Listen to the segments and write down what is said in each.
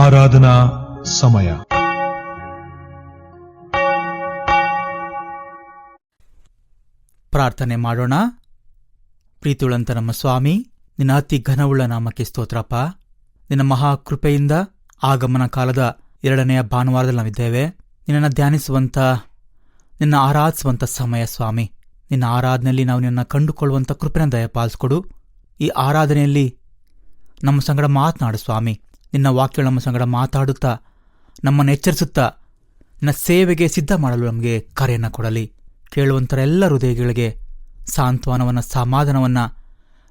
ಆರಾಧನಾ ಸಮಯ. ಪ್ರಾರ್ಥನೆ ಮಾಡೋಣ. ಪ್ರೀತಿಯುಳ್ಳಂತ ನಮ್ಮ ಸ್ವಾಮಿ, ನಿನ್ನ ಅತಿ ಘನವುಳ್ಳ ನಾಮಕ್ಕೆ ಸ್ತೋತ್ರಪ್ಪ. ನಿನ್ನ ಮಹಾಕೃಪೆಯಿಂದ ಆಗಮನ ಕಾಲದ 2ನೆಯ ಭಾನುವಾರದಲ್ಲಿ ನಾವಿದ್ದೇವೆ. ನಿನ್ನನ್ನು ಧ್ಯಾನಿಸುವಂಥ, ನಿನ್ನ ಆರಾಧಿಸುವಂಥ ಸಮಯ ಸ್ವಾಮಿ. ನಿನ್ನ ಆರಾಧನೆಯಲ್ಲಿ ನಾವು ನಿನ್ನ ಕಂಡುಕೊಳ್ಳುವಂಥ ಕೃಪೆನ ದಯಪಾಲಿಸ್ಕೊಡು. ಈ ಆರಾಧನೆಯಲ್ಲಿ ನಮ್ಮ ಸಂಗಡ ಮಾತನಾಡು ಸ್ವಾಮಿ. ನಿನ್ನ ವಾಕ್ಯಗಳು ನಮ್ಮ ಸಂಗಡ ಮಾತಾಡುತ್ತಾ, ನಮ್ಮನ್ನು ಎಚ್ಚರಿಸುತ್ತಾ, ನಿನ್ನ ಸೇವೆಗೆ ಸಿದ್ಧ ಮಾಡಲು ನಮಗೆ ಕರೆಯನ್ನು ಕೊಡಲಿ. ಕೇಳುವಂಥರ ಎಲ್ಲ ಹೃದಯಗಳಿಗೆ ಸಾಂತ್ವನವನ್ನು, ಸಮಾಧಾನವನ್ನು,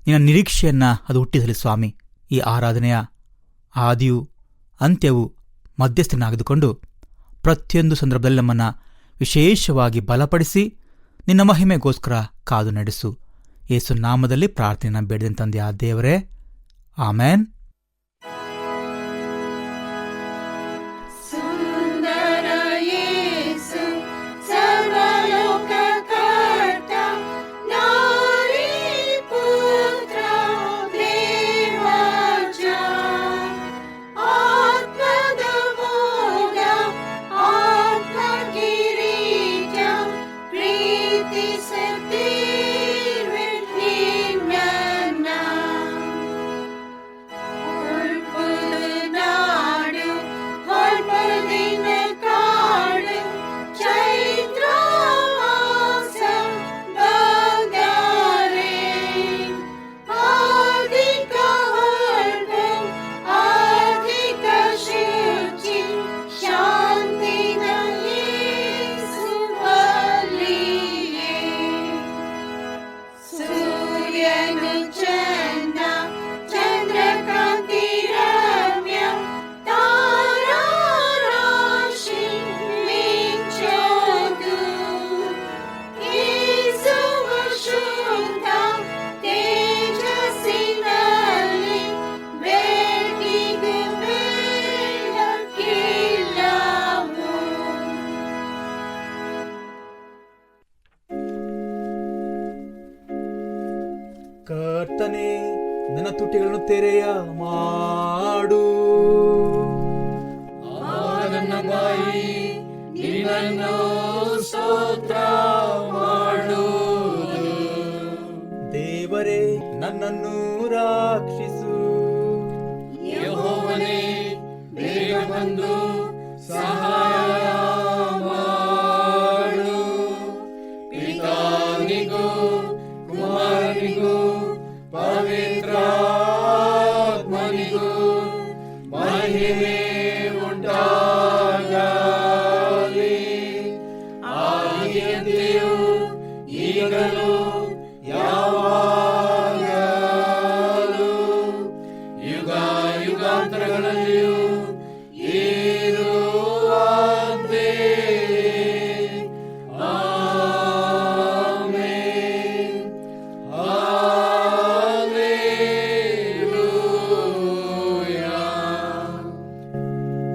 ನಿನ್ನ ನಿರೀಕ್ಷೆಯನ್ನು ಅದು ಹುಟ್ಟಿಸಲಿ ಸ್ವಾಮಿ. ಈ ಆರಾಧನೆಯ ಆದಿಯು ಅಂತ್ಯವು ಮಧ್ಯಸ್ಥನಾಗಿದ್ದುಕೊಂಡು ಪ್ರತಿಯೊಂದು ಸಂದರ್ಭದಲ್ಲಿ ನಮ್ಮನ್ನು ವಿಶೇಷವಾಗಿ ಬಲಪಡಿಸಿ ನಿನ್ನ ಮಹಿಮೆಗೋಸ್ಕರ ಕಾದು ನಡೆಸು. ಯೇಸು ನಾಮದಲ್ಲಿ ಪ್ರಾರ್ಥನೆಯನ್ನು ಬೇಡಿದ ತಂದೆ ಆ ದೇವರೇ, ಆಮೇನ್. ಕರ್ತನೇ, ನನ್ನ ತುಟಿಗಳನ್ನು ತೆರೆಯ ಮಾಡು. ನನ್ನ ಬಾಯಿ ನಿನ್ನನ್ನು ಸ್ತೋತ್ರ ಮಾಡುವುದು. ದೇವರೇ, ನನ್ನನ್ನು ರಕ್ಷಿಸು. ಯೆಹೋವನೇ, ಬೇಗ ಬಂದು ಸಹಾಯ ಮಾಡು. ಪಿತಾನಿಗೂ ಕುಮಾರನಿಗೂ ಪವಿತ್ರಾತ್ಮನಿಗೂ ಮಹಿಮೆ ಉಂಟಾಗಲಿ. ಆದಿಯಂತೆಯೂ ಈಗಲೂ ಯಾವಾಗಲೂ ಯುಗ ಯುಗಾಂತರಗಳಲ್ಲಿಯೂ ಇರುವಂತೆ.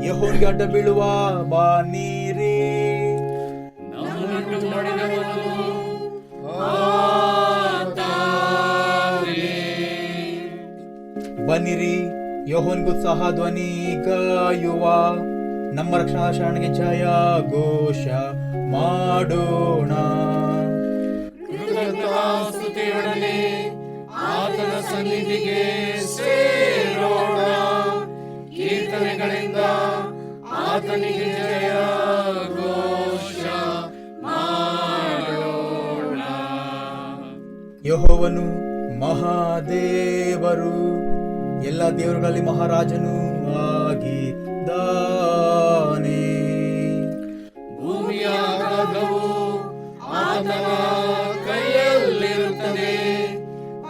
ಯೆಹೋವನಿಗೆ ಅಡ್ಡ ಬೀಳುವ ಬನ್ನಿರಿ. ನಮ್ಮನ್ನು ಮಾಡಿದವನು ಬನ್ನಿರಿ, ಯೆಹೋವನಿಗೆ ಉತ್ಸಾಹ ಧ್ವನಿ ಗಾಯುವ. ನಮ್ಮ ರಕ್ಷಣಾ ಶರಣನಿಗೆ ಜಯ ಘೋಷ ಮಾಡೋಣ. ಕೃತಜ್ಞತಾಸ್ತುತಿಯೊಡನೆ ಆತನ ಸನ್ನಿಧಿಗೆ ಸೇರೋಣ. ಕೀರ್ತನೆಗಳಿಂದ ಆತನಿಗೆ ಜಯ ಘೋಷ ಮಾಡೋಣ. ಯೆಹೋವನು ಮಹಾದೇವರು, ಎಲ್ಲ ದೇವರುಗಳಲ್ಲಿ ಮಹಾರಾಜನು ಆಗಿದ್ದಾನೆ. ಭೂಮಿಯ ಅಗಾಧವು ಆತನ ಕೈಯಲ್ಲಿರುತ್ತದೆ.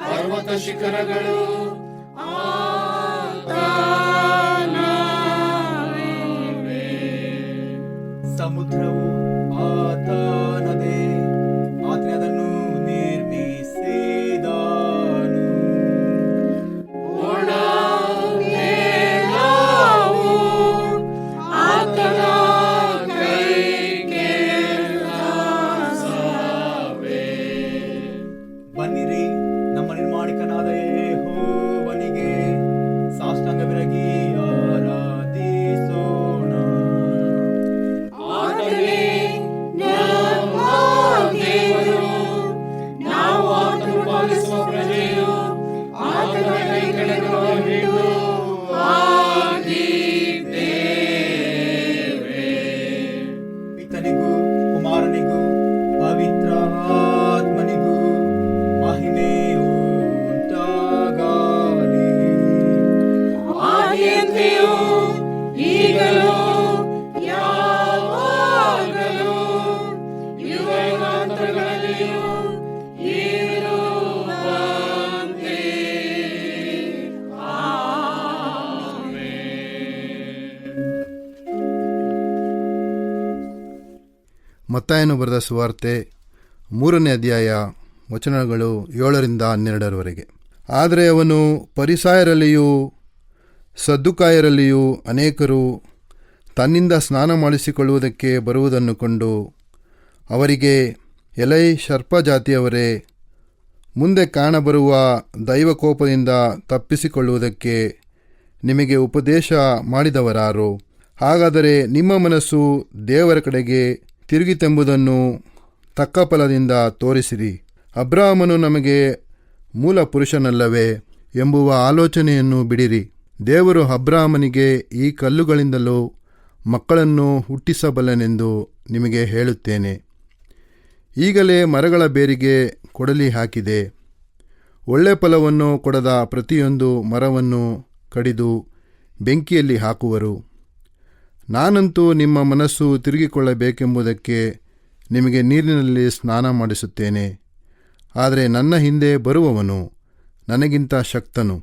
ಪರ್ವತ ಶಿಖರಗಳು ಸಮುದ್ರವು ಆತನ ತಂದೆಗೂ ಕುಮಾರನಿಗೂ ಪವಿತ್ರಾತ್ಮನಿಗೂ ಮಹಿಮೆ ಉಂಟಾಗಲಿ. ಆದಿಯಂತೆಯೂ ಈಗಲೂ ಯಾವಾಗಲೂ ಯುಗಾಂತರಗಳಲ್ಲಿಯೂ ಇರುವಂತೆ. ಮತ್ತಾಯನು ಬರೆದ ಸುವಾರ್ತೆ 3ನೇ ಅಧ್ಯಾಯ ವಚನಗಳು 7-12. ಆದರೆ ಅವನು ಫರಿಸಾಯರಲ್ಲಿಯೂ ಸದ್ದುಕಾಯರಲ್ಲಿಯೂ ಅನೇಕರು ತನ್ನಿಂದ ಸ್ನಾನ ಮಾಡಿಸಿಕೊಳ್ಳುವುದಕ್ಕೆ ಬರುವುದನ್ನು ಕಂಡು ಅವರಿಗೆ, ಎಲೈ ಸರ್ಪಜಾತಿಯವರೇ, ಮುಂದೆ ಕಾಣಬರುವ ದೈವಕೋಪದಿಂದ ತಪ್ಪಿಸಿಕೊಳ್ಳುವುದಕ್ಕೆ ನಿಮಗೆ ಉಪದೇಶ ಮಾಡಿದವರಾರು? ಹಾಗಾದರೆ ನಿಮ್ಮ ಮನಸ್ಸು ದೇವರ ಕಡೆಗೆ ತಿರುಗಿತೆಂಬುದನ್ನು ತಕ್ಕ ಫಲದಿಂದ ತೋರಿಸಿರಿ. ಅಬ್ರಹಾಮನು ನಮಗೆ ಮೂಲ ಪುರುಷನಲ್ಲವೇ ಎಂಬುವ ಆಲೋಚನೆಯನ್ನು ಬಿಡಿರಿ. ದೇವರು ಅಬ್ರಹಾಮನಿಗೆ ಈ ಕಲ್ಲುಗಳಿಂದಲೂ ಮಕ್ಕಳನ್ನು ಹುಟ್ಟಿಸಬಲ್ಲನೆಂದು ನಿಮಗೆ ಹೇಳುತ್ತೇನೆ. ಈಗಲೇ ಮರಗಳ ಬೇರಿಗೆ ಕೊಡಲಿ ಹಾಕಿದೆ. ಒಳ್ಳೆ ಫಲವನ್ನು ಕೊಡದ ಪ್ರತಿಯೊಂದು ಮರವನ್ನು ಕಡಿದು ಬೆಂಕಿಯಲ್ಲಿ ಹಾಕುವರು. ನಾನಂತೂ ನಿಮ್ಮ ಮನಸ್ಸು ತಿರುಗಿಕೊಳ್ಳಬೇಕೆಂಬುದಕ್ಕೆ ನಿಮಗೆ ನೀರಿನಲ್ಲಿ ಸ್ನಾನ ಮಾಡಿಸುತ್ತೇನೆ. ಆದರೆ ನನ್ನ ಹಿಂದೆ ಬರುವವನು ನನಗಿಂತ ಶಕ್ತನು.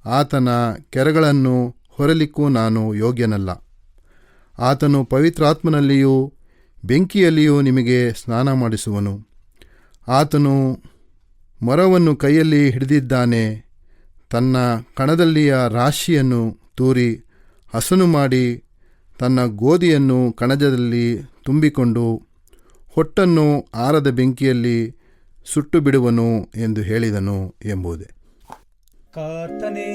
ಆತನ ಕೆರಗಳನ್ನು ಹೊರಲಿಕ್ಕೂ ನಾನು ಯೋಗ್ಯನಲ್ಲ. ಆತನು ಪವಿತ್ರಾತ್ಮನಲ್ಲಿಯೂ ಬೆಂಕಿಯಲ್ಲಿಯೂ ನಿಮಗೆ ಸ್ನಾನ ಮಾಡಿಸುವನು. ಆತನು ಮರವನ್ನು ಕೈಯಲ್ಲಿ ಹಿಡಿದಿದ್ದಾನೆ. ತನ್ನ ಕಣದಲ್ಲಿಯ ರಾಶಿಯನ್ನು ತೂರಿ ಹಸನು ಮಾಡಿ ತನ್ನ ಗೋಧಿಯನ್ನು ಕಣಜದಲ್ಲಿ ತುಂಬಿಕೊಂಡು ಹೊಟ್ಟನ್ನು ಆರದ ಬೆಂಕಿಯಲ್ಲಿ ಸುಟ್ಟು ಬಿಡುವನು ಎಂದು ಹೇಳಿದನು ಎಂಬುದೇ. ಕರ್ತನೇ,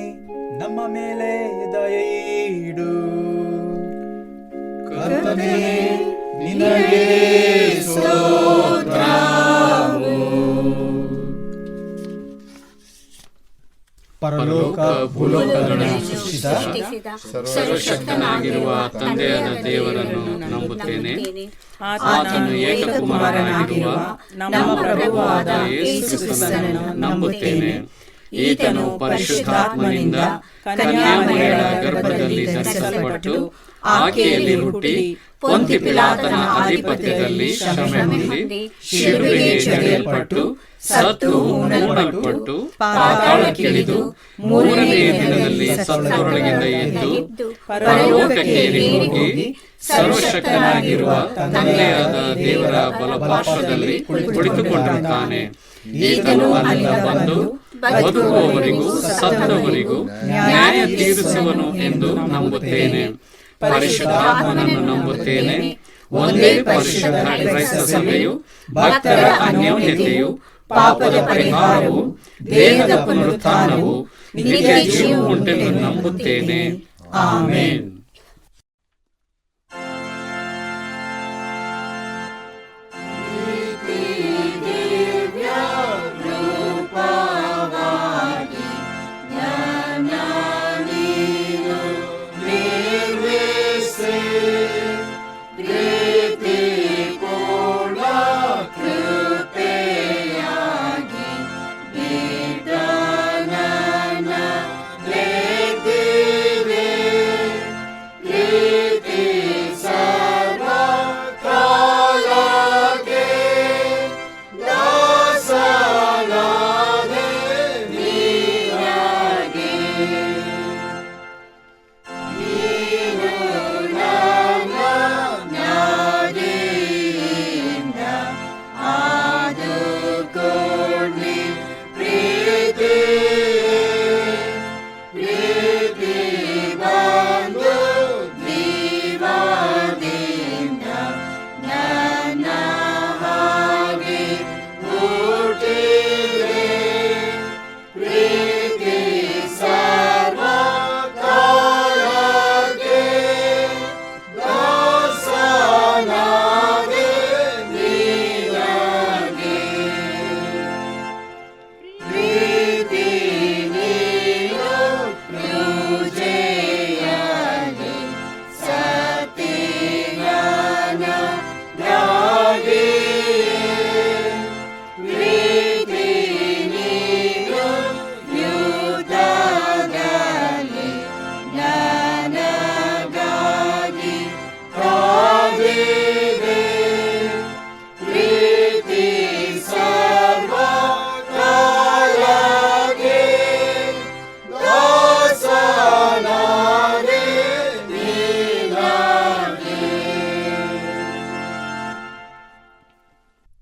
ನಮ್ಮ ಮೇಲೆ ದಯೆಯಿಡು. ಕರ್ತನೇ, ನಿನಗೆ ಸ್ತೋತ್ರವು. ಪರಲೋಕ ಭೂಲೋಕಗಳನ್ನು ಸೃಷ್ಟಿಸಿದ ಸರ್ವಶಕ್ತನಾಗಿರುವ ತಂದೆಯಾದ ದೇವರನ್ನು ನಂಬುತ್ತೇನೆ. ಆತನು ಏಕಕುಮಾರನಾಗಿರುವ ನಮ್ಮ ಪ್ರಭುವಾದ ಯೇಸು ಕ್ರಿಸ್ತನನ್ನು ನಂಬುತ್ತೇನೆ. ಈತನು ಪರಿಶುದ್ಧಾತ್ಮನಿಂದ ಕನ್ಯಾಮರಿಯಳ ಗರ್ಭದಲ್ಲಿ ಧರಿಸಲ್ಪಟ್ಟು ಆಕೆಯಲ್ಲಿ ಹುಟ್ಟಿ ಪೊಂತಿ ಪಿಲಾತನ ಆಧಿಪತ್ಯದಲ್ಲಿ ಶ್ರಮೆ ಹೊಂದಿ ಶಿಲುಬೆಗೆ ಜಡಿಯಲ್ಪಟ್ಟು ಸತ್ತು ಹೂಣಲ್ಪಟ್ಟು ಪಾತಾಳಕ್ಕಿಳಿದು 3ನೇ ದಿನದಲ್ಲಿ ಸತ್ತವರೊಳಗಿಂದ ಎದ್ದು ಪರಲೋಕಕ್ಕೇರಿ ಹೋಗಿ ಸರ್ವಶಕ್ತನಾಗಿರುವ ತಂದೆಯಾದ ದೇವರ ಬಲಪಾರ್ಶ್ವದಲ್ಲಿ ಕುಳಿತುಕೊಂಡಿರುತ್ತಾನೆ. ಈತನು ಅಲ್ಲಿಂದ ಬಂದು ಬದುಕುವವರಿಗೂ ಸತ್ತವರಿಗೂ ನ್ಯಾಯ ತೀರಿಸುವನು ಎಂದು ನಂಬುತ್ತೇನೆ. ಪರಿಶುದ್ಧಾತ್ಮನನ್ನು ನಂಬುತ್ತೇನೆ. ಒಂದೇ ಪರಿಶುದ್ಧ ಕ್ರೈಸ್ತ ಸಭೆಯು, ಭಕ್ತರ ಅನ್ಯೋನ್ಯತೆಯು, ಪಾಪದ ಪರಿಹಾರವು, ದೇಹದ ಪುನರುತ್ಥಾನವು, ನಿತ್ಯ ಜೀವವು ಉಂಟೆಂದು ನಂಬುತ್ತೇನೆ. ಆಮೆನ್.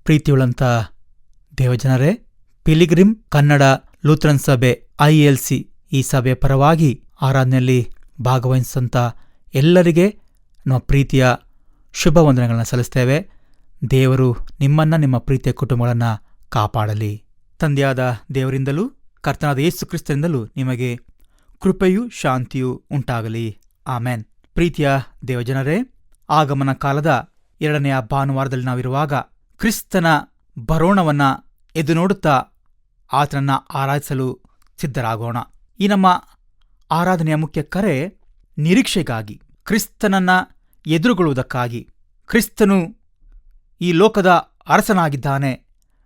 ಪ್ರೀತಿಯುಳ್ಳಂಥ ದೇವಜನರೇ, ಪಿಲಿಗ್ರಿಮ್ ಕನ್ನಡ ಲೂಥರನ್ ಸಭೆ ILC ಈ ಸಭೆಯ ಪರವಾಗಿ ಆರಾಧನೆಯಲ್ಲಿ ಭಾಗವಹಿಸಿದಂಥ ಎಲ್ಲರಿಗೆ ನಮ್ಮ ಪ್ರೀತಿಯ ಶುಭ ವಂದನೆಗಳನ್ನು ಸಲ್ಲಿಸ್ತೇವೆ. ದೇವರು ನಿಮ್ಮನ್ನ ನಿಮ್ಮ ಪ್ರೀತಿಯ ಕುಟುಂಬಗಳನ್ನು ಕಾಪಾಡಲಿ. ತಂದೆಯಾದ ದೇವರಿಂದಲೂ ಕರ್ತನಾದ ಯೇಸು ಕ್ರಿಸ್ತರಿಂದಲೂ ನಿಮಗೆ ಕೃಪೆಯೂ ಶಾಂತಿಯೂ ಉಂಟಾಗಲಿ. ಆಮೆನ್. ಪ್ರೀತಿಯ ದೇವಜನರೇ, ಆಗಮನ ಕಾಲದ 2ನೆಯ ಭಾನುವಾರದಲ್ಲಿ ನಾವಿರುವಾಗ ಕ್ರಿಸ್ತನ ಬರೋಣವನ್ನ ಎದು ನೋಡುತ್ತಾ ಆತನನ್ನ ಆರಾಧಿಸಲು ಸಿದ್ಧರಾಗೋಣ. ಈ ನಮ್ಮ ಆರಾಧನೆಯ ಮುಖ್ಯ ಕರೆ ನಿರೀಕ್ಷೆಗಾಗಿ, ಕ್ರಿಸ್ತನನ್ನ ಎದುರುಗೊಳ್ಳುವುದಕ್ಕಾಗಿ. ಕ್ರಿಸ್ತನು ಈ ಲೋಕದ ಅರಸನಾಗಿದ್ದಾನೆ,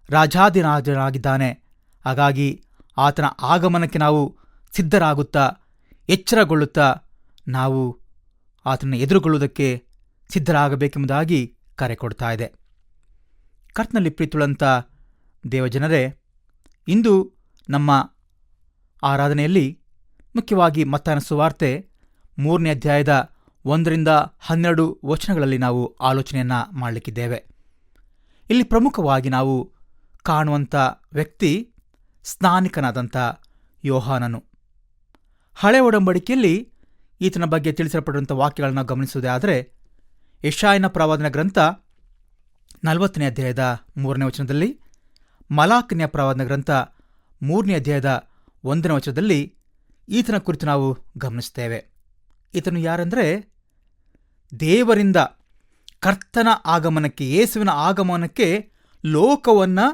ರಾಜಾಧಿರಾಜನಾಗಿದ್ದಾನೆ. ಹಾಗಾಗಿ ಆತನ ಆಗಮನಕ್ಕೆ ನಾವು ಸಿದ್ಧರಾಗುತ್ತಾ, ಎಚ್ಚರಗೊಳ್ಳುತ್ತಾ ನಾವು ಆತನ ಎದುರುಗೊಳ್ಳುವುದಕ್ಕೆ ಸಿದ್ಧರಾಗಬೇಕೆಂಬುದಾಗಿ ಕರೆ ಕೊಡ್ತಾ ಇದೆ. ಕರ್ತನಲ್ಲಿ ಪ್ರೀತಿಯುಳ್ಳಂಥ ದೇವಜನರೇ, ಇಂದು ನಮ್ಮ ಆರಾಧನೆಯಲ್ಲಿ ಮುಖ್ಯವಾಗಿ ಮತ್ತಾಯನ ಸುವಾರ್ತೆ 3ನೇ ಅಧ್ಯಾಯದ 1ರಿಂದ 12 ವಚನಗಳಲ್ಲಿ ನಾವು ಆಲೋಚನೆಯನ್ನು ಮಾಡಲಿಕ್ಕಿದ್ದೇವೆ. ಇಲ್ಲಿ ಪ್ರಮುಖವಾಗಿ ನಾವು ಕಾಣುವಂಥ ವ್ಯಕ್ತಿ ಸ್ನಾನಿಕನಾದಂಥ ಯೋಹಾನನು. ಹಳೆ ಒಡಂಬಡಿಕೆಯಲ್ಲಿ ಈತನ ಬಗ್ಗೆ ತಿಳಿಸಲ್ಪಡುವಂಥ ವಾಕ್ಯಗಳನ್ನು ಗಮನಿಸುವುದೇ ಆದರೆ, ಯೆಶಾಯನ ಪ್ರವಾದನ ಗ್ರಂಥ 40ನೇ ಅಧ್ಯಾಯದ 3ನೇ ವಚನದಲ್ಲಿ, ಮಲಾಕನ್ಯ ಪ್ರವಾದನ ಗ್ರಂಥ 3ನೇ ಅಧ್ಯಾಯದ 1ನೇ ವಚನದಲ್ಲಿ ಈತನ ಕುರಿತು ನಾವು ಗಮನಿಸುತ್ತೇವೆ. ಈತನು ಯಾರೆಂದರೆ, ದೇವರಿಂದ ಕರ್ತನ ಆಗಮನಕ್ಕೆ, ಯೇಸುವಿನ ಆಗಮನಕ್ಕೆ ಲೋಕವನ್ನು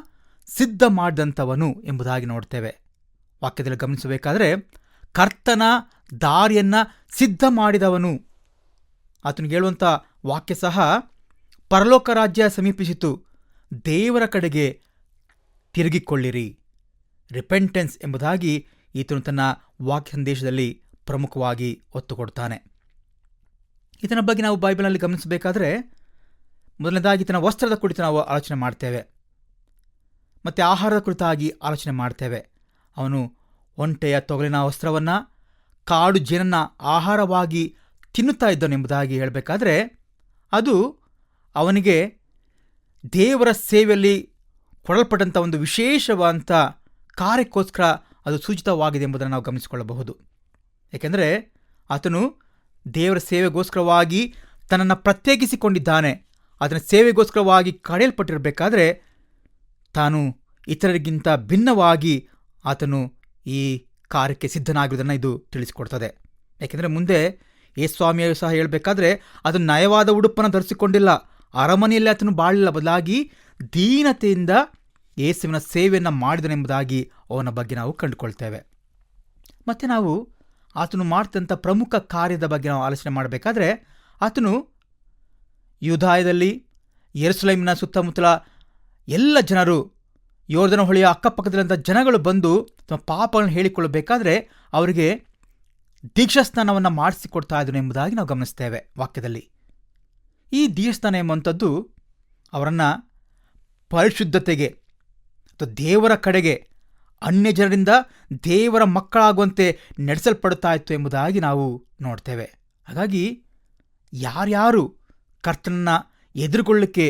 ಸಿದ್ಧ ಮಾಡಿದಂಥವನು ಎಂಬುದಾಗಿ ನೋಡ್ತೇವೆ. ವಾಕ್ಯದಲ್ಲಿ ಗಮನಿಸಬೇಕಾದರೆ ಕರ್ತನ ದಾರಿಯನ್ನ ಸಿದ್ಧ ಮಾಡಿದವನು. ಆತನಿಗೆ ಹೇಳುವಂಥ ವಾಕ್ಯ ಸಹ, ಪರಲೋಕ ರಾಜ್ಯ ಸಮೀಪಿಸಿತು, ದೇವರ ಕಡೆಗೆ ತಿರುಗಿಕೊಳ್ಳಿರಿ, ರಿಪೆಂಟೆನ್ಸ್ ಎಂಬುದಾಗಿ ಈತನು ತನ್ನ ವಾಕ್ಯ ಸಂದೇಶದಲ್ಲಿ ಪ್ರಮುಖವಾಗಿ ಒತ್ತು ಕೊಡ್ತಾನೆ. ಈತನ ಬಗ್ಗೆ ನಾವು ಬೈಬಲ್ನಲ್ಲಿ ಗಮನಿಸಬೇಕಾದ್ರೆ ಮೊದಲನೇದಾಗಿ ಈತನ ವಸ್ತ್ರದ ಕುರಿತು ನಾವು ಆಲೋಚನೆ ಮಾಡ್ತೇವೆ, ಮತ್ತು ಆಹಾರದ ಕುರಿತಾಗಿ ಆಲೋಚನೆ ಮಾಡ್ತೇವೆ. ಅವನು ಒಂಟೆಯ ತೊಗಲಿನ ವಸ್ತ್ರವನ್ನು, ಕಾಡು ಜೇನನ್ನು ಆಹಾರವಾಗಿ ತಿನ್ನುತ್ತಾ ಇದ್ದನೆಂಬುದಾಗಿ ಹೇಳಬೇಕಾದ್ರೆ ಅದು ಅವನಿಗೆ ದೇವರ ಸೇವೆಯಲ್ಲಿ ಕೊಡಲ್ಪಟ್ಟಂಥ ಒಂದು ವಿಶೇಷವಾದಂಥ ಕಾರ್ಯಕ್ಕೋಸ್ಕರ ಅದು ಸೂಚಿತವಾಗಿದೆ ಎಂಬುದನ್ನು ನಾವು ಗಮನಿಸಿಕೊಳ್ಳಬಹುದು. ಏಕೆಂದರೆ ಆತನು ದೇವರ ಸೇವೆಗೋಸ್ಕರವಾಗಿ ತನ್ನನ್ನು ಪ್ರತ್ಯೇಕಿಸಿಕೊಂಡಿದ್ದಾನೆ. ಅದರ ಸೇವೆಗೋಸ್ಕರವಾಗಿ ಕರೆಯಲ್ಪಟ್ಟಿರಬೇಕಾದ್ರೆ ತಾನು ಇತರರಿಗಿಂತ ಭಿನ್ನವಾಗಿ ಆತನು ಈ ಕಾರ್ಯಕ್ಕೆ ಸಿದ್ಧನಾಗಿರುವುದನ್ನು ಇದು ತಿಳಿಸಿಕೊಡ್ತದೆ. ಏಕೆಂದರೆ ಮುಂದೆ ಯೇಸ್ವಾಮಿಯು ಸಹ ಹೇಳಬೇಕಾದ್ರೆ ಅದು ನಯವಾದ ಉಡುಪನ್ನು ಧರಿಸಿಕೊಂಡಿಲ್ಲ, ಅರಮನೆಯಲ್ಲಿ ಆತನು ಬಾಳಿಲ್ಲ, ಬದಲಾಗಿ ದೀನತೆಯಿಂದ ಯೇಸುವಿನ ಸೇವೆಯನ್ನು ಮಾಡಿದನೆಂಬುದಾಗಿ ಅವನ ಬಗ್ಗೆ ನಾವು ಕಂಡುಕೊಳ್ತೇವೆ. ಮತ್ತು ನಾವು ಆತನು ಮಾಡ್ತಂಥ ಪ್ರಮುಖ ಕಾರ್ಯದ ಬಗ್ಗೆ ನಾವು ಆಲೋಚನೆ ಮಾಡಬೇಕಾದ್ರೆ, ಆತನು ಯೂದಾಯದಲ್ಲಿ ಯೆರೂಸಲೇಮಿನ ಸುತ್ತಮುತ್ತಲ ಎಲ್ಲ ಜನರು, ಯೋರ್ದನ ಹೊಳೆಯ ಅಕ್ಕಪಕ್ಕದಲ್ಲಿದ್ದ ಜನಗಳು ಬಂದು ತಮ್ಮ ಪಾಪಗಳನ್ನು ಹೇಳಿಕೊಳ್ಳಬೇಕಾದ್ರೆ ಅವರಿಗೆ ದೀಕ್ಷಾಸ್ನಾನವನ್ನು ಮಾಡಿಸಿಕೊಡ್ತಾ ಇದ್ದನು ಎಂಬುದಾಗಿ ನಾವು ಗಮನಿಸ್ತೇವೆ ವಾಕ್ಯದಲ್ಲಿ. ಈ ದೀಕ್ಷಾಸ್ನಾನ ಎಂಬಂಥದ್ದು ಅವರನ್ನು ಪರಿಶುದ್ಧತೆಗೆ ಅಥವಾ ದೇವರ ಕಡೆಗೆ, ಅನ್ಯ ಜನರಿಂದ ದೇವರ ಮಕ್ಕಳಾಗುವಂತೆ ನಡೆಸಲ್ಪಡುತ್ತಾ ಇತ್ತು ಎಂಬುದಾಗಿ ನಾವು ನೋಡ್ತೇವೆ. ಹಾಗಾಗಿ ಯಾರ್ಯಾರು ಕರ್ತನನ್ನು ಎದುರುಗೊಳ್ಳಲಿಕ್ಕೆ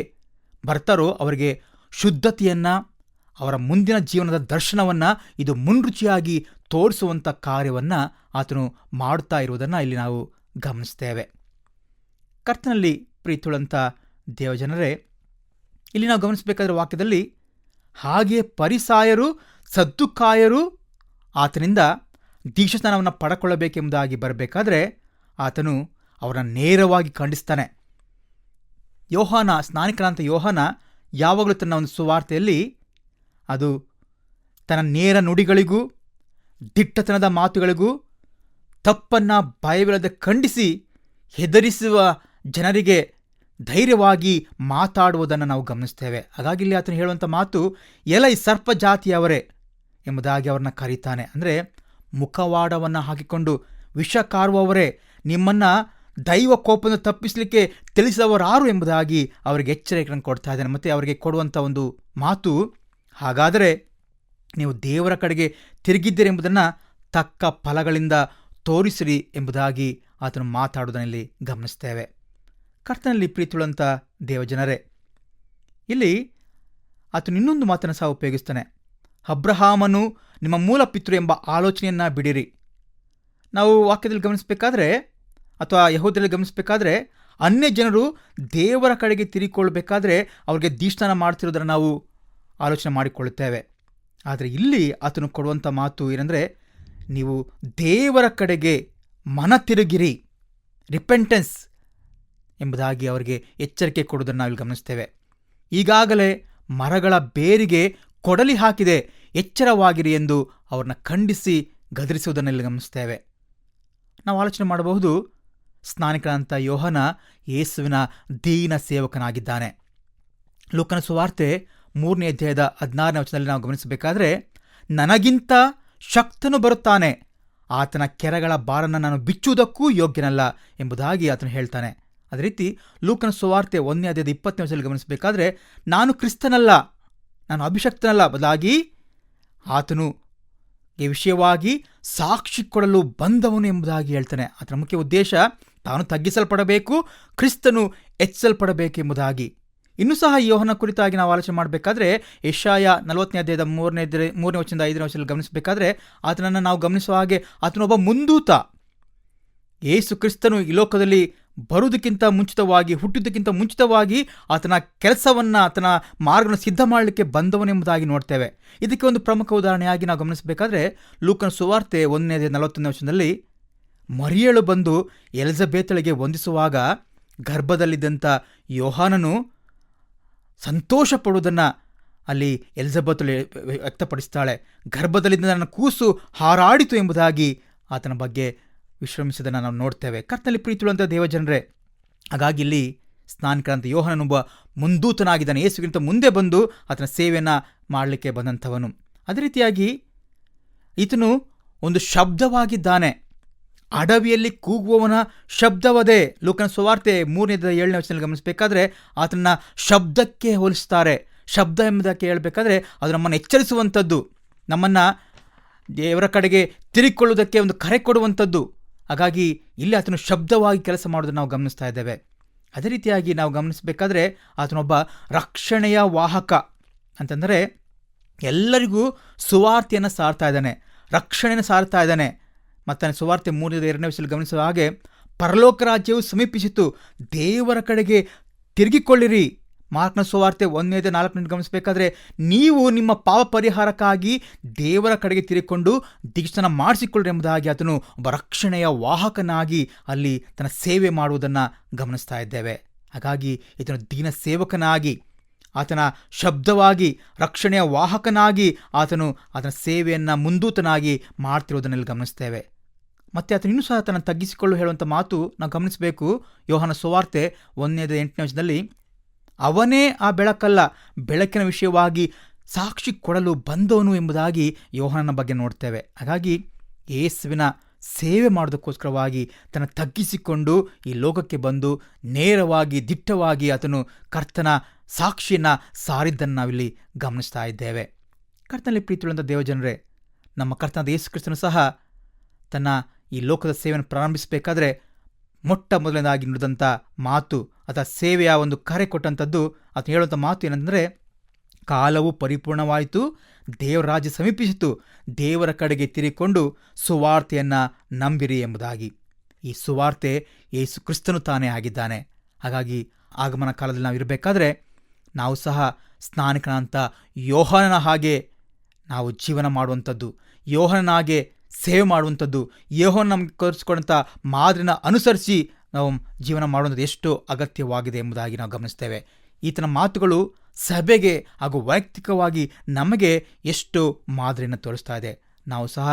ಬರ್ತಾರೋ ಅವರಿಗೆ ಶುದ್ಧತೆಯನ್ನು, ಅವರ ಮುಂದಿನ ಜೀವನದ ದರ್ಶನವನ್ನು ಇದು ಮುನ್ರುಚಿಯಾಗಿ ತೋರಿಸುವಂಥ ಕಾರ್ಯವನ್ನು ಆತನು ಮಾಡುತ್ತಾ ಇರುವುದನ್ನು ಇಲ್ಲಿ ನಾವು ಗಮನಿಸ್ತೇವೆ. ಕರ್ತನಲ್ಲಿ ಪ್ರೀತಿಯುಳ್ಳಂಥ ದೇವಜನರೇ, ಇಲ್ಲಿ ನಾವು ಗಮನಿಸಬೇಕಾದ್ರೆ ವಾಕ್ಯದಲ್ಲಿ ಹಾಗೆಯೇ ಪರಿಸಾಯರು ಸದ್ದುಕಾಯರು ಆತನಿಂದ ದೀಕ್ಷಾಸ್ನಾನವನ್ನು ಪಡ್ಕೊಳ್ಳಬೇಕೆಂಬುದಾಗಿ ಬರಬೇಕಾದ್ರೆ ಆತನು ಅವರನ್ನು ನೇರವಾಗಿ ಖಂಡಿಸ್ತಾನೆ. ಯೋಹಾನ, ಸ್ನಾನಿಕನಾದಂಥ ಯೋಹಾನ ಯಾವಾಗಲೂ ತನ್ನ ಒಂದು ಸುವಾರ್ತೆಯಲ್ಲಿ ಅದು ತನ್ನ ನೇರ ನುಡಿಗಳಿಗೂ ದಿಟ್ಟತನದ ಮಾತುಗಳಿಗೂ ತಪ್ಪನ್ನು ಭಯವಿಲ್ಲದೆ ಖಂಡಿಸಿ ಹೆದರಿಸುವ ಜನರಿಗೆ ಧೈರ್ಯವಾಗಿ ಮಾತಾಡುವುದನ್ನು ನಾವು ಗಮನಿಸ್ತೇವೆ. ಹಾಗಾಗಿ ಇಲ್ಲಿ ಆತನು ಹೇಳುವಂಥ ಮಾತು, ಎಲೈ ಸರ್ಪ ಜಾತಿಯವರೇ ಎಂಬುದಾಗಿ ಅವ್ರನ್ನ ಕರೀತಾನೆ. ಅಂದರೆ ಮುಖವಾಡವನ್ನು ಹಾಕಿಕೊಂಡು ವಿಷ ಕಾರುವವರೇ, ನಿಮ್ಮನ್ನು ದೈವ ಕೋಪವನ್ನು ತಪ್ಪಿಸಲಿಕ್ಕೆ ತಿಳಿಸಿದವರಾರು ಎಂಬುದಾಗಿ ಅವರಿಗೆ ಎಚ್ಚರಿಕೆಯನ್ನು ಕೊಡ್ತಾ ಇದ್ದಾನೆ. ಮತ್ತು ಅವರಿಗೆ ಕೊಡುವಂಥ ಒಂದು ಮಾತು, ಹಾಗಾದರೆ ನೀವು ದೇವರ ಕಡೆಗೆ ತಿರುಗಿದ್ದೀರೆಂಬುದನ್ನು ತಕ್ಕ ಫಲಗಳಿಂದ ತೋರಿಸಿರಿ ಎಂಬುದಾಗಿ ಆತನು ಮಾತಾಡುವುದರಲ್ಲಿ ಗಮನಿಸ್ತೇವೆ. ಕರ್ತನಲ್ಲಿ ಪ್ರೀತಿಯುಳ್ಳಂಥ ದೇವಜನರೇ, ಇಲ್ಲಿ ಆತನು ಇನ್ನೊಂದು ಮಾತನ್ನು ಸಹ ಉಪಯೋಗಿಸ್ತಾನೆ. ಅಬ್ರಹಾಮನು ನಿಮ್ಮ ಮೂಲ ಪಿತೃ ಎಂಬ ಆಲೋಚನೆಯನ್ನು ಬಿಡಿರಿ. ನಾವು ವಾಕ್ಯದಲ್ಲಿ ಗಮನಿಸಬೇಕಾದ್ರೆ ಅಥವಾ ಯಹೂದ್ಯರಲ್ಲಿ ಗಮನಿಸಬೇಕಾದ್ರೆ ಅನ್ಯ ಜನರು ದೇವರ ಕಡೆಗೆ ತಿರುಗಿಕೊಳ್ಳಬೇಕಾದ್ರೆ ಅವ್ರಿಗೆ ದೀಕ್ಷಾಸ್ನಾನ ಮಾಡ್ತಿರೋದನ್ನು ನಾವು ಆಲೋಚನೆ ಮಾಡಿಕೊಳ್ಳುತ್ತೇವೆ. ಆದರೆ ಇಲ್ಲಿ ಆತನು ಕೊಡುವಂಥ ಮಾತು ಏನಂದರೆ, ನೀವು ದೇವರ ಕಡೆಗೆ ಮನ ತಿರುಗಿರಿ, ರಿಪೆಂಟೆನ್ಸ್ ಎಂಬುದಾಗಿ ಅವರಿಗೆ ಎಚ್ಚರಿಕೆ ಕೊಡುವುದನ್ನು ನಾವು ಗಮನಿಸ್ತೇವೆ. ಈಗಾಗಲೇ ಮರಗಳ ಬೇರಿಗೆ ಕೊಡಲಿ ಹಾಕಿದೆ, ಎಚ್ಚರವಾಗಿರಿ ಎಂದು ಅವ್ರನ್ನ ಖಂಡಿಸಿ ಗದರಿಸುವುದನ್ನು ಇಲ್ಲಿ ಗಮನಿಸ್ತೇವೆ. ನಾವು ಆಲೋಚನೆ ಮಾಡಬಹುದು, ಸ್ನಾನಿಕನಾದಂಥ ಯೋಹನ ಯೇಸುವಿನ ದೀನ ಸೇವಕನಾಗಿದ್ದಾನೆ. ಲೂಕನ ಸುವಾರ್ತೆ 3ನೇ ಅಧ್ಯಾಯದ 16ನೇ ವಚನದಲ್ಲಿ ನಾವು ಗಮನಿಸಬೇಕಾದ್ರೆ, ನನಗಿಂತ ಶಕ್ತನು ಬರುತ್ತಾನೆ, ಆತನ ಕೆರಗಳ ಬಾರನ್ನು ನಾನು ಬಿಚ್ಚುವುದಕ್ಕೂ ಯೋಗ್ಯನಲ್ಲ ಎಂಬುದಾಗಿ ಆತನು ಹೇಳ್ತಾನೆ. ಅದೇ ರೀತಿ ಲೂಕನ ಸುವಾರ್ತೆ 1ನೇ ಅಧ್ಯಾಯದ 20ನೇ ವಚನದಲ್ಲಿ ಗಮನಿಸಬೇಕಾದ್ರೆ, ನಾನು ಕ್ರಿಸ್ತನಲ್ಲ, ನಾನು ಅಭಿಷಕ್ತನಲ್ಲ, ಬದಲಾಗಿ ಆತನು ಈ ವಿಷಯವಾಗಿ ಸಾಕ್ಷಿ ಕೊಡಲು ಬಂದವನು ಎಂಬುದಾಗಿ ಹೇಳ್ತಾನೆ. ಆತನ ಮುಖ್ಯ ಉದ್ದೇಶ ತಾನು ತಗ್ಗಿಸಲ್ಪಡಬೇಕು, ಕ್ರಿಸ್ತನು ಹೆಚ್ಚಿಸಲ್ಪಡಬೇಕು ಎಂಬುದಾಗಿ. ಇನ್ನೂ ಸಹ ಯೋಹನ ಕುರಿತಾಗಿ ನಾವು ಆಲೋಚನೆ ಮಾಡಬೇಕಾದ್ರೆ ಯೆಶಾಯ 40ನೇ ಅಧ್ಯಾಯದ 3ನೇ ವಚನದಿಂದ 5ನೇ ವಚನದಲ್ಲಿ ಗಮನಿಸಬೇಕಾದ್ರೆ ಆತನನ್ನು ನಾವು ಗಮನಿಸುವ ಹಾಗೆ ಆತನೊಬ್ಬ ಮುಂದೂತ. ಯೇಸು ಕ್ರಿಸ್ತನು ಈ ಲೋಕದಲ್ಲಿ ಬರುವುದಕ್ಕಿಂತ ಮುಂಚಿತವಾಗಿ, ಹುಟ್ಟಿದ್ದಕ್ಕಿಂತ ಮುಂಚಿತವಾಗಿ ಆತನ ಕೆಲಸವನ್ನು, ಆತನ ಮಾರ್ಗವನ್ನು ಸಿದ್ಧ ಮಾಡಲಿಕ್ಕೆ ಬಂದವನೆಂಬುದಾಗಿ ನೋಡ್ತೇವೆ. ಇದಕ್ಕೆ ಒಂದು ಪ್ರಮುಖ ಉದಾಹರಣೆಯಾಗಿ ನಾವು ಗಮನಿಸಬೇಕಾದ್ರೆ ಲೂಕನ ಸುವಾರ್ತೆ 1ನೇ ಅಧ್ಯಾಯ 41ನೇ ವಚನದಲ್ಲಿ ಮರಿಯಳು ಬಂದು ಎಲಿಜಬೇತಳಿಗೆ ವಂದಿಸುವಾಗ ಗರ್ಭದಲ್ಲಿದ್ದಂಥ ಯೋಹಾನನು ಸಂತೋಷ ಪಡುವುದನ್ನು ಅಲ್ಲಿ ಎಲಿಜಬೆತಳು ವ್ಯಕ್ತಪಡಿಸ್ತಾಳೆ. ಗರ್ಭದಲ್ಲಿದ್ದ ನನ್ನ ಕೂಸು ಹಾರಾಡಿತು ಎಂಬುದಾಗಿ ಆತನ ಬಗ್ಗೆ ವಿಶ್ರಮಿಸೋದನ್ನು ನಾವು ನೋಡ್ತೇವೆ. ಕರ್ತನಲ್ಲಿ ಪ್ರೀತಿಯುಳ್ಳಂಥ ದೇವಜನರೇ, ಹಾಗಾಗಿ ಇಲ್ಲಿ ಸ್ನಾನಿಕನಾದಂಥ ಯೋಹಾನನೊಬ್ಬ ಮುಂದೂತನಾಗಿದ್ದಾನೆ. ಯೇಸುಗಿಂತ ಮುಂದೆ ಬಂದು ಆತನ ಸೇವೆಯನ್ನು ಮಾಡಲಿಕ್ಕೆ ಬಂದಂಥವನು. ಅದೇ ರೀತಿಯಾಗಿ ಈತನು ಒಂದು ಶಬ್ದವಾಗಿದ್ದಾನೆ, ಅಡವಿಯಲ್ಲಿ ಕೂಗುವವನ ಶಬ್ದವದೇ. ಲೂಕನ ಸುವಾರ್ತೆ 3ನೇ ಅಧ್ಯಾಯ 7ನೇ ವಚನದಲ್ಲಿ ಗಮನಿಸಬೇಕಾದ್ರೆ ಆತನ ಶಬ್ದಕ್ಕೆ ಹೋಲಿಸ್ತಾರೆ. ಶಬ್ದ ಎಂಬುದಕ್ಕೆ ಹೇಳಬೇಕಾದ್ರೆ ಅದು ನಮ್ಮನ್ನು ಎಚ್ಚರಿಸುವಂಥದ್ದು, ನಮ್ಮನ್ನು ದೇವರ ಕಡೆಗೆ ತಿರುಗಿಕೊಳ್ಳುವುದಕ್ಕೆ ಒಂದು ಕರೆ ಕೊಡುವಂಥದ್ದು. ಹಾಗಾಗಿ ಇಲ್ಲಿ ಆತನು ಶಬ್ದವಾಗಿ ಕೆಲಸ ಮಾಡೋದನ್ನು ನಾವು ಗಮನಿಸ್ತಾ ಇದ್ದೇವೆ. ಅದೇ ರೀತಿಯಾಗಿ ನಾವು ಗಮನಿಸಬೇಕಾದ್ರೆ ಆತನೊಬ್ಬ ರಕ್ಷಣೆಯ ವಾಹಕ ಅಂತಂದರೆ ಎಲ್ಲರಿಗೂ ಸುವಾರ್ತೆಯನ್ನು ಸಾರ್ತಾ ಇದ್ದಾನೆ, ರಕ್ಷಣೆಯನ್ನು ಸಾರ್ತಾ ಇದ್ದಾನೆ. ಮತ್ತು ಸುವಾರ್ತೆ 3ನೇ 2ನೇ ವಚನದಲ್ಲಿ ಗಮನಿಸುವ ಹಾಗೆ ಪರಲೋಕ ರಾಜ್ಯವು ಸಮೀಪಿಸಿತು, ದೇವರ ಕಡೆಗೆ ತಿರುಗಿಕೊಳ್ಳಿರಿ. ಮಾರ್ಕನ ಸುವಾರ್ತೆ 1ನೇ ಅಧ್ಯಾಯ 4ನೇ ಗಮನಿಸಬೇಕಾದ್ರೆ ನೀವು ನಿಮ್ಮ ಪಾಪ ಪರಿಹಾರಕ್ಕಾಗಿ ದೇವರ ಕಡೆಗೆ ತಿರುಗಿಕೊಂಡು ದೀಕ್ಷಾಸ್ನಾನ ಮಾಡಿಸಿಕೊಳ್ಳ್ರಿ ಎಂಬುದಾಗಿ ಆತನು ಒಬ್ಬ ರಕ್ಷಣೆಯ ವಾಹಕನಾಗಿ ಅಲ್ಲಿ ತನ್ನ ಸೇವೆ ಮಾಡುವುದನ್ನು ಗಮನಿಸ್ತಾ ಇದ್ದೇವೆ. ಹಾಗಾಗಿ ಈತನು ದೀನ ಸೇವಕನಾಗಿ, ಆತನ ಶಬ್ದವಾಗಿ, ರಕ್ಷಣೆಯ ವಾಹಕನಾಗಿ ಆತನು ಆತನ ಸೇವೆಯನ್ನು ಮುಂದೂತನಾಗಿ ಮಾಡ್ತಿರೋದನ್ನೆಲ್ಲ ಗಮನಿಸ್ತೇವೆ. ಮತ್ತು ಆತನು ಇನ್ನೂ ಸಹ ತನ್ನ ತಗ್ಗಿಸಿಕೊಳ್ಳು ಹೇಳುವಂಥ ಮಾತು ನಾವು ಗಮನಿಸಬೇಕು. ಯೋಹಾನ ಸುವಾರ್ತೆ 1ನೇ ಅಧ್ಯಾಯ 8ನೇ ವಚನದಲ್ಲಿ ಅವನೇ ಆ ಬೆಳಕಲ್ಲ, ಬೆಳಕಿನ ವಿಷಯವಾಗಿ ಸಾಕ್ಷಿ ಕೊಡಲು ಬಂದವನು ಎಂಬುದಾಗಿ ಯೋಹಾನನ ಬಗ್ಗೆ ನೋಡ್ತೇವೆ. ಹಾಗಾಗಿ ಯೇಸುವಿನ ಸೇವೆ ಮಾಡೋದಕ್ಕೋಸ್ಕರವಾಗಿ ತನ್ನ ತಗ್ಗಿಸಿಕೊಂಡು ಈ ಲೋಕಕ್ಕೆ ಬಂದು ನೇರವಾಗಿ ದಿಟ್ಟವಾಗಿ ಆತನು ಕರ್ತನ ಸಾಕ್ಷಿಯನ್ನು ಸಾರಿದ್ದನ್ನು ನಾವಿಲ್ಲಿ ಗಮನಿಸ್ತಾ ಇದ್ದೇವೆ. ಕರ್ತನಲ್ಲಿ ಪ್ರೀತಿಯುಳ್ಳಂಥ ದೇವಜನರೇ, ನಮ್ಮ ಕರ್ತನಾದ ಯೇಸು ಕ್ರಿಸ್ತನು ಸಹ ತನ್ನ ಈ ಲೋಕದ ಸೇವೆಯನ್ನು ಪ್ರಾರಂಭಿಸಬೇಕಾದ್ರೆ ಮೊಟ್ಟ ಮೊದಲನೇದಾಗಿ ನುಡಿದಂಥ ಮಾತು ಅಥವಾ ಸೇವೆಯ ಒಂದು ಕರೆ ಕೊಟ್ಟಂಥದ್ದು, ಆತನು ಹೇಳುವಂಥ ಮಾತು ಏನಂದರೆ, ಕಾಲವು ಪರಿಪೂರ್ಣವಾಯಿತು, ದೇವರ ರಾಜ್ಯ ಸಮೀಪಿಸಿತು, ದೇವರ ಕಡೆಗೆ ತಿರುಗಿಕೊಂಡು ಸುವಾರ್ತೆಯನ್ನು ನಂಬಿರಿ ಎಂಬುದಾಗಿ. ಈ ಸುವಾರ್ತೆ ಯೇಸು ಕ್ರಿಸ್ತನು ತಾನೇ ಆಗಿದ್ದಾನೆ. ಹಾಗಾಗಿ ಆಗಮನ ಕಾಲದಲ್ಲಿ ನಾವು ಇರಬೇಕಾದ್ರೆ ನಾವು ಸಹ ಸ್ನಾನಿಕನಾದಂಥ ಯೋಹಾನನ ಹಾಗೆ ನಾವು ಜೀವನ ಮಾಡುವಂಥದ್ದು, ಯೋಹಾನನ ಹಾಗೆ ಸೇವೆ ಮಾಡುವಂಥದ್ದು, ಯೋಹಾನ ನಮಗೆ ತೋರಿಸ್ಕೊಂಡಂಥ ಮಾದರಿನ ಅನುಸರಿಸಿ ನಾವು ಜೀವನ ಮಾಡುವಂಥದ್ದು ಎಷ್ಟು ಅಗತ್ಯವಾಗಿದೆ ಎಂಬುದಾಗಿ ನಾವು ಗಮನಿಸ್ತೇವೆ. ಈತನ ಮಾತುಗಳು ಸಭೆಗೆ ಹಾಗೂ ವೈಯಕ್ತಿಕವಾಗಿ ನಮಗೆ ಎಷ್ಟು ಮಾದರಿಯನ್ನು ತೋರಿಸ್ತಾ ಇದೆ. ನಾವು ಸಹ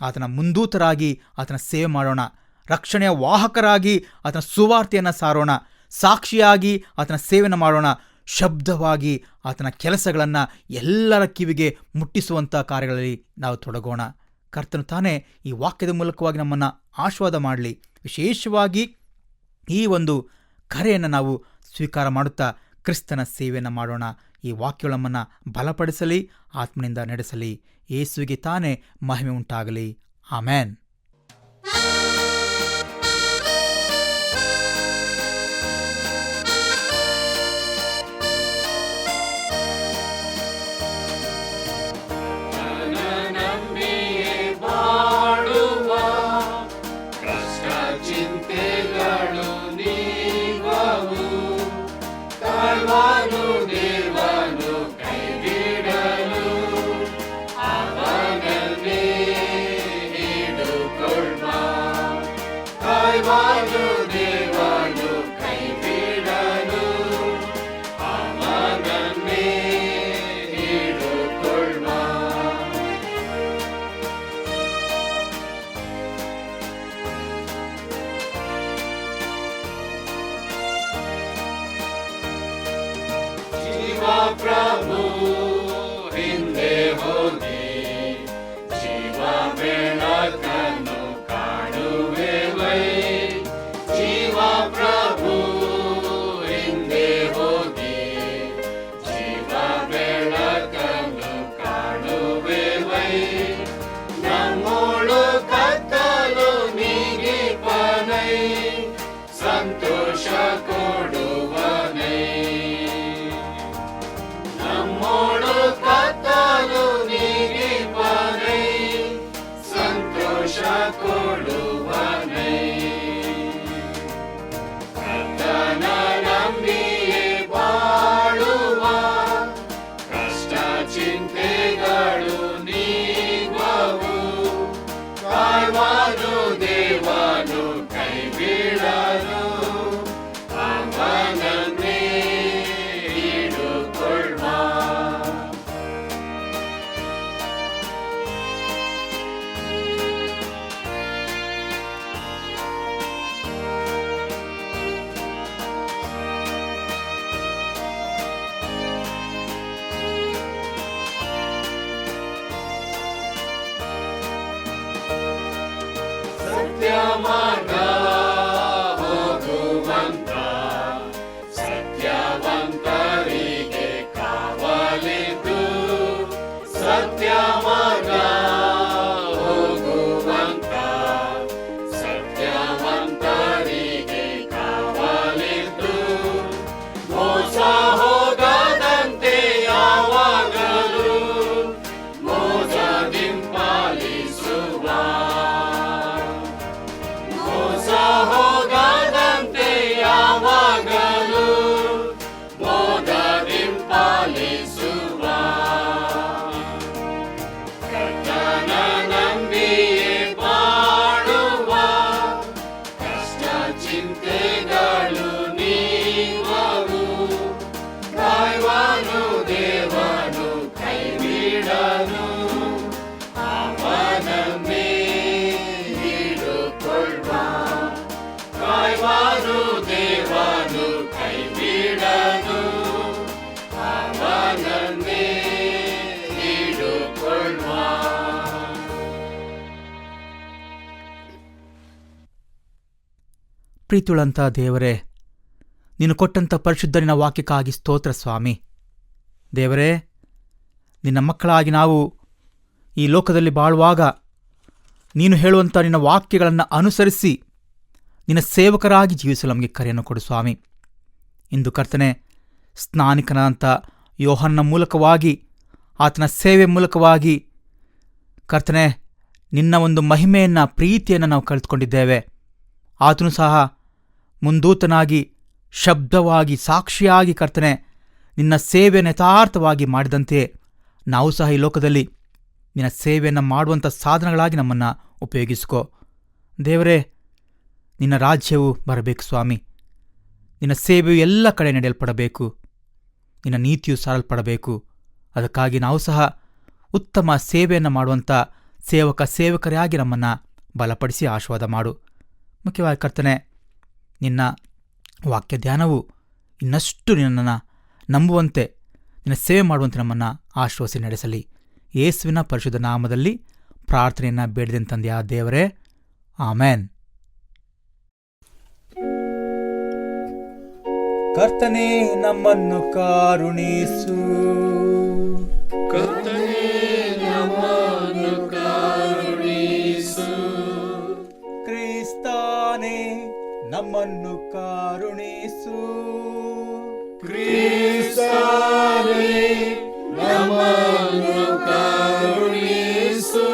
ಆತನ ಮುಂದೂತರಾಗಿ ಆತನ ಸೇವೆ ಮಾಡೋಣ, ರಕ್ಷಣೆಯ ವಾಹಕರಾಗಿ ಆತನ ಸುವಾರ್ತೆಯನ್ನು ಸಾರೋಣ, ಸಾಕ್ಷಿಯಾಗಿ ಆತನ ಸೇವೆಯನ್ನು ಮಾಡೋಣ, ಶಬ್ದವಾಗಿ ಆತನ ಕೆಲಸಗಳನ್ನು ಎಲ್ಲರ ಕಿವಿಗೆ ಮುಟ್ಟಿಸುವಂಥ ಕಾರ್ಯಗಳಲ್ಲಿ ನಾವು ತೊಡಗೋಣ. ಕರ್ತನು ತಾನೇ ಈ ವಾಕ್ಯದ ಮೂಲಕವಾಗಿ ನಮ್ಮನ್ನು ಆಶೀರ್ವಾದ ಮಾಡಲಿ. ವಿಶೇಷವಾಗಿ ಈ ಒಂದು ಕರೆಯನ್ನು ನಾವು ಸ್ವೀಕಾರ ಮಾಡುತ್ತಾ ಕ್ರಿಸ್ತನ ಸೇವೆಯನ್ನು ಮಾಡೋಣ. ಈ ವಾಕ್ಯಗಳು ನಮ್ಮನ್ನು ಬಲಪಡಿಸಲಿ, ಆತ್ಮನಿಂದ ನಡೆಸಲಿ. ಯೇಸುವಿಗೆ ತಾನೇ ಮಹಿಮೆ ಉಂಟಾಗಲಿ. ಆಮೆನ್. ಪ್ರಭು ಹಿಂದೆ ಹೋಗಿ ಜೀವ ಬೆಳಕನ್ನು ಕಾಣುವೆ ವೈ. ಜೀವ ಪ್ರಭು ಹಿಂದೆ ಹೋಗಿ ಜೀವ ಬೆಳಕನ್ನು ಕಾಣುವೆ ವೈ. ನಮ್ಮೋಳು ಕತ್ತಲು ನೀಗಿಪನೈ ಸಂತೋಷ ಕೊಡುವನೈ. ನಮ್ಮೋಳು ಕತ್ತಲು ನೀಗಿಪನೈ ಸಂತೋಷ ಕೊಡುವನೈ. ಕರ್ತನ ನಂಬಿಯೇ ಬಾಳುವ ಕಷ್ಟ ಚಿಂತೆಗಳು ನೀಗುವವು. ಕಾಯುವನು ದೇವನು ಕೈ ಬಿಡನು, ಅವನನ್ನೇ ಹಿಡುಕೊಳ್ಳುವ. ಸತ್ಯ ಮಾರ್ಗ ಹೋಗುವಂತ ಸತ್ಯವಂತರಿಗೆ ಕಾವಲಿದ್ದು. ಸತ್ಯ ಮಾರ್ಗ ಹೋಗುವಂತ ಸತ್ಯವಂತರಿಗೆ ಕಾವಲಿದ್ದು. ಮೋಸ ಹೋಗದಂತೆ ಯಾವಾಗಲೂ ಮೋಸದಿಂಪಾಲಿಸುವ. ಮೋಸ ಹೋಗದಂತೆ ಯಾವಾಗಲೂ ಮೋದದಿಂಪಾಲಿಸುವ. ಕರ್ತನ ನಂಬಿಯೇ ಬಾಳುವ ಕಷ್ಟ ಚಿಂತೆಗಳು ನೀಗುವವು. ಕಾಯುವನು ದೇವನು ಕೈ ಬಿಡನು, ಅವನನ್ನೇ ಹಿಡುಕೊಳ್ಳುವ. ಕಾಯುವನು ದೇವನು ಕೈ ಬಿಡನು, ಅವನನ್ನೇ ಹಿಡುಕೊಳ್ಳುವ. ಪ್ರೀತಿಯುಳ್ಳಂಥ ದೇವರೇ, ನೀನು ಕೊಟ್ಟಂಥ ಪರಿಶುದ್ಧ ನಿನ್ನ ವಾಕ್ಯಕ್ಕಾಗಿ ಸ್ತೋತ್ರ ಸ್ವಾಮಿ. ದೇವರೇ, ನಿನ್ನ ಮಕ್ಕಳಾಗಿ ನಾವು ಈ ಲೋಕದಲ್ಲಿ ಬಾಳುವಾಗ ನೀನು ಹೇಳುವಂಥ ನಿನ್ನ ವಾಕ್ಯಗಳನ್ನು ಅನುಸರಿಸಿ ನಿನ್ನ ಸೇವಕರಾಗಿ ಜೀವಿಸಲು ನಮಗೆ ಕರೆಯನ್ನು ಕೊಡು ಸ್ವಾಮಿ. ಇಂದು ಕರ್ತನೆ, ಸ್ನಾನಿಕನಾದಂಥ ಯೋಹನ್ನ ಮೂಲಕವಾಗಿ, ಆತನ ಸೇವೆ ಮೂಲಕವಾಗಿ ಕರ್ತನೆ ನಿನ್ನ ಒಂದು ಮಹಿಮೆಯನ್ನು, ಪ್ರೀತಿಯನ್ನು ನಾವು ಕಳೆದುಕೊಂಡಿದ್ದೇವೆ. ಆತನು ಸಹ ಮುಂದೂತನಾಗಿ, ಶಬ್ದವಾಗಿ, ಸಾಕ್ಷಿಯಾಗಿ ಕರ್ತನೆ ನಿನ್ನ ಸೇವೆಯನ್ನು ಯಥಾರ್ಥವಾಗಿ ಮಾಡಿದಂತೆಯೇ ನಾವು ಸಹ ಈ ಲೋಕದಲ್ಲಿ ನಿನ್ನ ಸೇವೆಯನ್ನು ಮಾಡುವಂಥ ಸಾಧನಗಳಾಗಿ ನಮ್ಮನ್ನು ಉಪಯೋಗಿಸಿಕೋ. ದೇವರೇ, ನಿನ್ನ ರಾಜ್ಯವು ಬರಬೇಕು ಸ್ವಾಮಿ. ನಿನ್ನ ಸೇವೆಯು ಎಲ್ಲ ಕಡೆ ನಡೆಯಲ್ಪಡಬೇಕು, ನಿನ್ನ ನೀತಿಯು ಸಾರಲ್ಪಡಬೇಕು. ಅದಕ್ಕಾಗಿ ನಾವು ಸಹ ಉತ್ತಮ ಸೇವೆಯನ್ನು ಮಾಡುವಂಥ ಸೇವಕರಾಗಿ ನಮ್ಮನ್ನು ಬಲಪಡಿಸಿ ಆಶೀರ್ವಾದ ಮಾಡು. ಮುಖ್ಯವಾಗಿ ಕರ್ತನೆ, ನಿನ್ನ ವಾಕ್ಯ ಧ್ಯಾನವು ಇನ್ನಷ್ಟು ನಿನ್ನನ್ನು ನಂಬುವಂತೆ, ನಿನ್ನ ಸೇವೆ ಮಾಡುವಂತೆ ನಮ್ಮನ್ನು ಆಶ್ವಾಸಿ ನಡೆಸಲಿ. ಯೇಸುವಿನ ಪರಿಶುದ್ಧ ನಾಮದಲ್ಲಿ ಪ್ರಾರ್ಥನೆಯನ್ನು ಬೇಡಿದೆನು ತಂದೆಯ ದೇವರೇ, ಆಮೇನ್. ಕರ್ತನೇ ನಮ್ಮನ್ನು ಕಾರುಣಿಸು, ಕರ್ತನೇ ನಮ್ಮನ್ನು ಕಾರುಣಿಸು. ಕ್ರಿಸ್ತಾನೇ ನಮ್ಮನ್ನು ಕಾರುಣಿಸು, ಕ್ರಿಸ್ತಾನೇ ನಮ್ಮನ್ನು ಕಾರುಣಿಸು.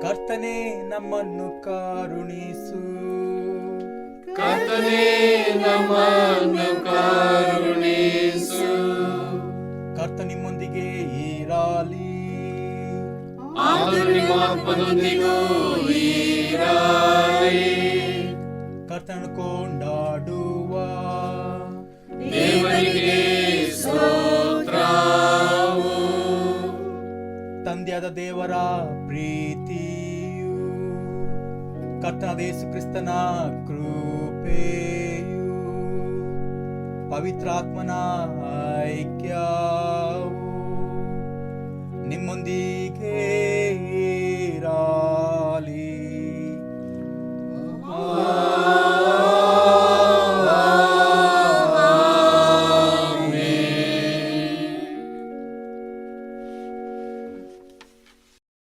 ಕರ್ತನೇ ನಮ್ಮನ್ನು ಕಾರುಣಿಸು, ಕರ್ತನೇ ನಮ್ಮನ್ನು ಕಾರುಣಿಸು. ಕರ್ತ ನಿಮ್ಮೊಂದಿಗೆ ಇರಲಿ, ಆತನು ನಿಮ್ಮ ಆತ್ಮದೊಂದಿಗೂ ಇರಲಿ. ಕರ್ತನನ್ನು ಕೊಂಡಾಡುವ ದೇವರಿಗೆ ಸ್ತೋತ್ರವು. ತಂದೆಯಾದ ದೇವರ ಪ್ರೀತಿಯು, ಕರ್ತನಾದ ಯೇಸು ಕ್ರಿಸ್ತನ ಕೃಪೆಯು, ಪವಿತ್ರಾತ್ಮನ